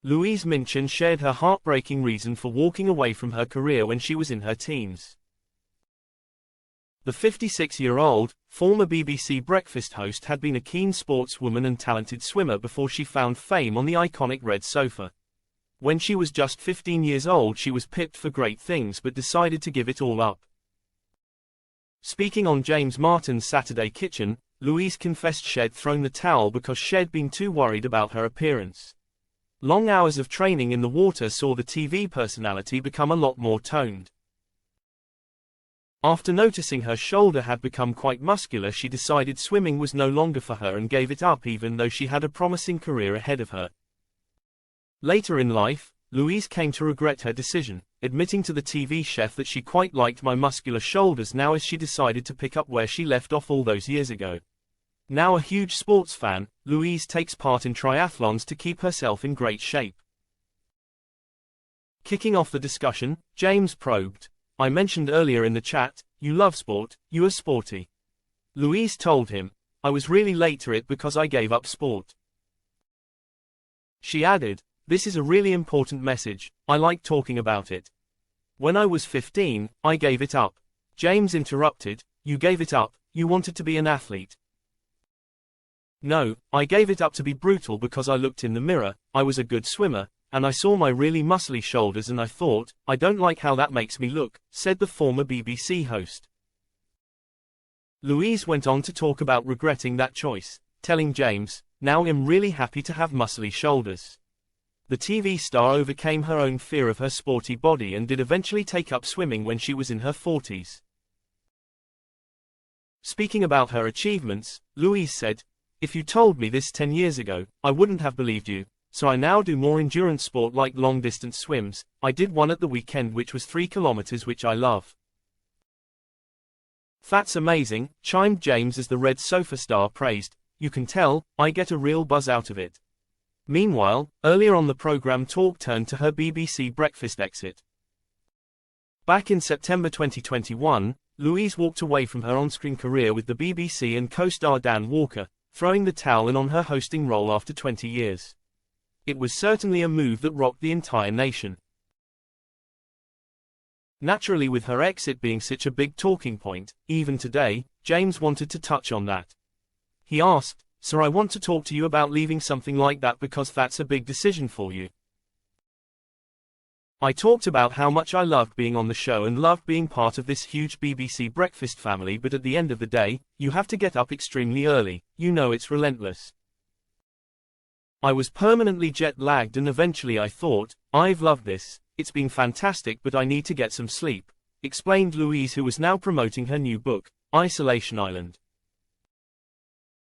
Louise Minchin shared her heartbreaking reason for walking away from her career when she was in her teens. The 56-year-old, former BBC breakfast host had been a keen sportswoman and talented swimmer before she found fame on the iconic red sofa. When she was just 15 years old, she was picked for great things but decided to give it all up. Speaking on James Martin's Saturday Kitchen, Louise confessed she'd thrown the towel because she'd been too worried about her appearance. Long hours of training in the water saw the TV personality become a lot more toned. After noticing her shoulder had become quite muscular, she decided swimming was no longer for her and gave it up, even though she had a promising career ahead of her. Later in life, Louise came to regret her decision, admitting to the TV chef that she quite liked my muscular shoulders now, as she decided to pick up where she left off all those years ago. Now a huge sports fan, Louise takes part in triathlons to keep herself in great shape. Kicking off the discussion, James probed, "I mentioned earlier in the chat, you love sport, you are sporty." Louise told him, "I was really late to it because I gave up sport." She added, "This is a really important message, I like talking about it. When I was 15, I gave it up." James interrupted, "You gave it up, you wanted to be an athlete." "No, I gave it up to be brutal because I looked in the mirror, I was a good swimmer, and I saw my really muscly shoulders and I thought, I don't like how that makes me look," said the former BBC host. Louise went on to talk about regretting that choice, telling James, "Now I'm really happy to have muscly shoulders." The TV star overcame her own fear of her sporty body and did eventually take up swimming when she was in her 40s. Speaking about her achievements, Louise said, "If you told me this 10 years ago, I wouldn't have believed you. So I now do more endurance sport like long-distance swims. I did one at the weekend which was 3 kilometers, which I love." "That's amazing," chimed James as the red sofa star praised, "You can tell, I get a real buzz out of it." Meanwhile, earlier on the program, talk turned to her BBC breakfast exit. Back in September 2021, Louise walked away from her on-screen career with the BBC and co-star Dan Walker, throwing the towel in on her hosting role after 20 years. It was certainly a move that rocked the entire nation. Naturally, with her exit being such a big talking point, even today, James wanted to touch on that. He asked, "So I want to talk to you about leaving something like that because that's a big decision for you." "I talked about how much I loved being on the show and loved being part of this huge BBC breakfast family, but at the end of the day, you have to get up extremely early, you know it's relentless. I was permanently jet-lagged and eventually I thought, I've loved this, it's been fantastic, but I need to get some sleep," explained Louise, who was now promoting her new book, Isolation Island.